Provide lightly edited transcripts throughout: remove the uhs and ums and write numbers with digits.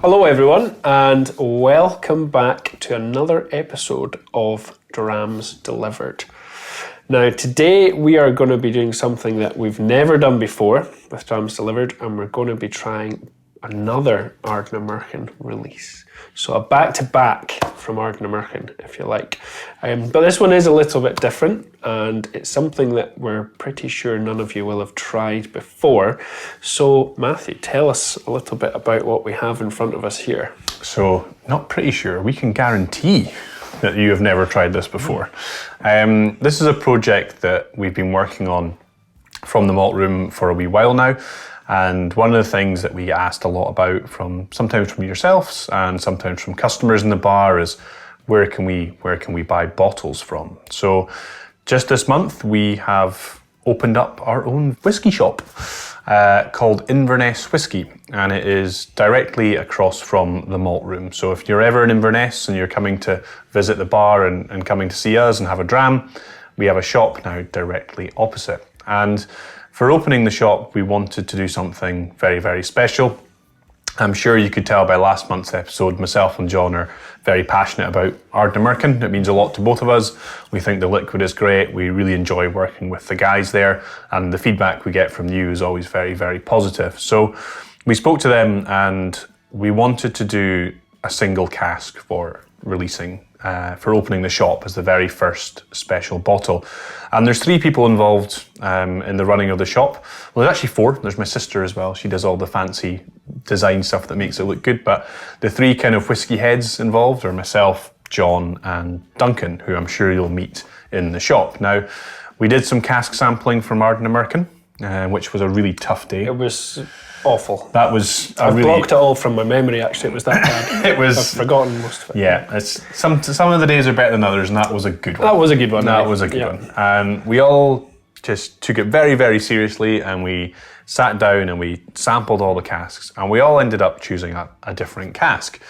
Hello everyone, and welcome back to another episode of Drams Delivered. Now today we are going to be doing something that we've never done before with Drams Delivered, and we're going to be trying another Ardnamurchan release. So a back-to-back from Ardnamurchan, if you like. But this one is a little bit different, and it's something that we're pretty sure none of you will have tried before. So Matthew, tell us a little bit about what we have in front of us here. So, not pretty sure, we can guarantee that you have never tried this before. This is a project that we've been working on from the malt room for a wee while now. And one of the things that we get asked a lot about sometimes from yourselves and sometimes from customers in the bar is where can we buy bottles from? So just this month we have opened up our own whiskey shop called Inverness Whisky, and it is directly across from the malt room. So if you're ever in Inverness and you're coming to visit the bar and coming to see us and have a dram, we have a shop now directly opposite. And for opening the shop, we wanted to do something very, very special. I'm sure you could tell by last month's episode, myself and John are very passionate about Ardnamurchan. It means a lot to both of us. We think the liquid is great. We really enjoy working with the guys there, and the feedback we get from you is always very, very positive. So we spoke to them and we wanted to do a single cask for releasing, for opening the shop as the very first special bottle. And there's 3 people involved in the running of the shop. Well, there's actually 4. There's my sister as well. She does all the fancy design stuff that makes it look good. But the 3 kind of whiskey heads involved are myself, John and Duncan, who I'm sure you'll meet in the shop. Now, we did some cask sampling from Ardnamurchan, which was a really tough day. It was awful. That was I've blocked it all from my memory, actually. It was that bad. I've forgotten most of it. Yeah, some of the days are better than others, and that was a good one. That was a good one. That was a good one. And we all just took it very, very seriously, and we sat down and we sampled all the casks, and we all ended up choosing a different cask.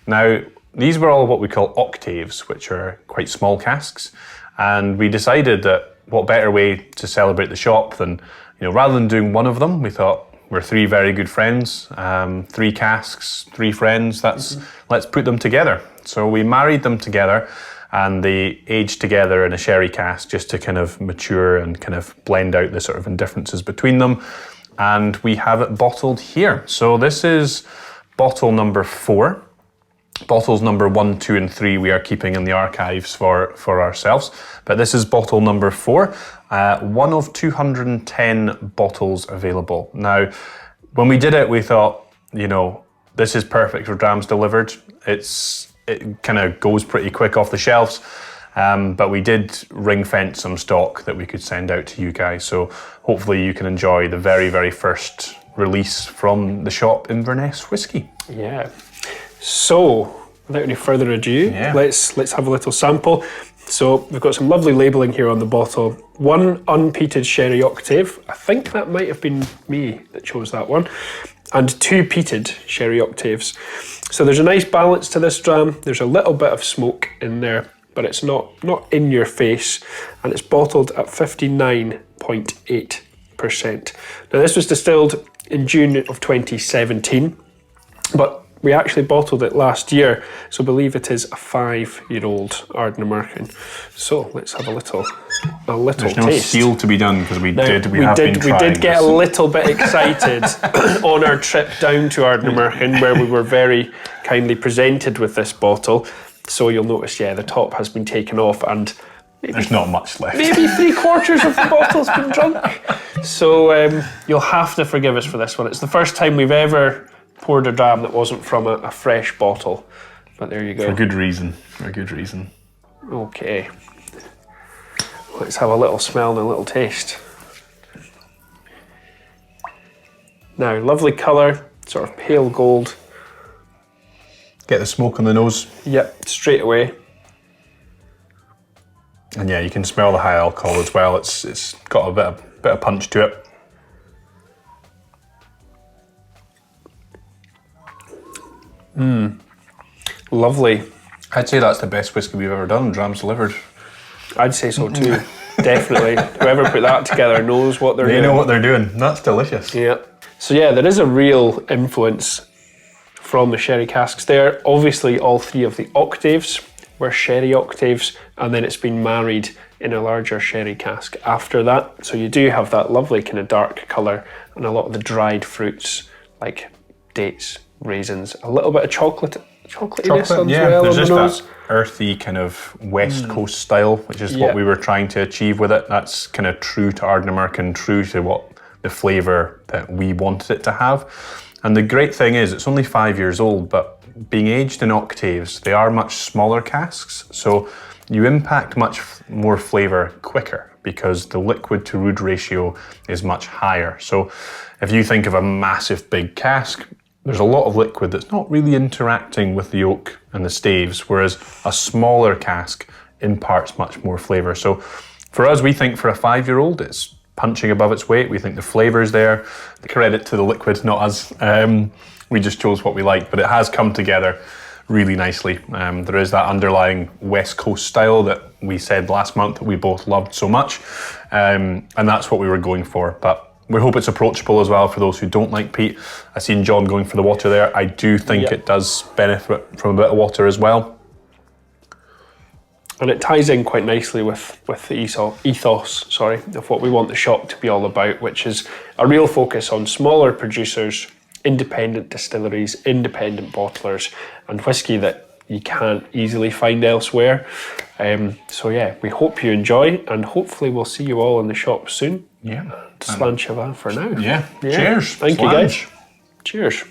Now, these were all what we call octaves, which are quite small casks, and we decided that what better way to celebrate the shop than, rather than doing one of them, we thought, we're 3 very good friends, 3 casks, 3 friends, let's put them together. So we married them together, and they aged together in a sherry cask just to kind of mature and kind of blend out the sort of indifferences between them. And we have it bottled here. So this is bottle number 4. Bottles number 1, 2, and 3 we are keeping in the archives for ourselves. But this is bottle number 4, one of 210 bottles available. Now, when we did it, we thought, this is perfect for Drams Delivered. It kind of goes pretty quick off the shelves. But we did ring fence some stock that we could send out to you guys. So hopefully you can enjoy the very, very first release from the shop Inverness Whisky. Yeah. So, without any further ado, let's have a little sample. So, we've got some lovely labelling here on the bottle. 1 unpeated sherry octave. I think that might have been me that chose that one. And 2 peated sherry octaves. So there's a nice balance to this dram. There's a little bit of smoke in there, but it's not in your face. And it's bottled at 59.8%. Now, this was distilled in June of 2017, but we actually bottled it last year, so I believe it is a 5-year-old Ardnamurchan. So let's have a little There's taste. no seal to be done because we did get a little bit excited on our trip down to Ardnamurchan, where we were very kindly presented with this bottle. So you'll notice, the top has been taken off, and there's not much left. Maybe 3/4 of the bottle's been drunk. So you'll have to forgive us for this one. It's the first time we've ever poured a dram that wasn't from a fresh bottle. But there you go. For good reason. Okay. Let's have a little smell and a little taste. Now, lovely colour, sort of pale gold. Get the smoke on the nose. Yep, straight away. And you can smell the high alcohol as well. It's got a bit of punch to it. Lovely. I'd say that's the best whiskey we've ever done, Drams Delivered. I'd say so too. Definitely. Whoever put that together knows what they're doing. They know what they're doing. That's delicious. Yeah. So yeah, there is a real influence from the sherry casks there. Obviously, all 3 of the octaves were sherry octaves, and then it's been married in a larger sherry cask after that. So you do have that lovely kind of dark colour and a lot of the dried fruits like dates, raisins, a little bit of chocolatiness as well. There's just nose. that earthy kind of West Coast style, which is what we were trying to achieve with it. That's kind of true to Ardnamurchan, true to what the flavour that we wanted it to have. And the great thing is, it's only 5 years old, but being aged in octaves, they are much smaller casks, so you impact much more flavour quicker because the liquid to root ratio is much higher. So if you think of a massive big cask, there's a lot of liquid that's not really interacting with the oak and the staves, whereas a smaller cask imparts much more flavour. So for us, we think for a 5-year-old, it's punching above its weight. We think the flavour's there. The credit to the liquid, not us. We just chose what we liked, but it has come together really nicely. There is that underlying West Coast style that we said last month that we both loved so much, and that's what we were going for. But we hope it's approachable as well for those who don't like peat. I seen John going for the water there. I do think it does benefit from a bit of water as well. And it ties in quite nicely with the ethos of what we want the shop to be all about, which is a real focus on smaller producers, independent distilleries, independent bottlers, and whiskey that you can't easily find elsewhere. So yeah, we hope you enjoy, and hopefully we'll see you all in the shop soon. Yeah. Slan Sivan for now. Yeah. Cheers. Thank you guys. Cheers.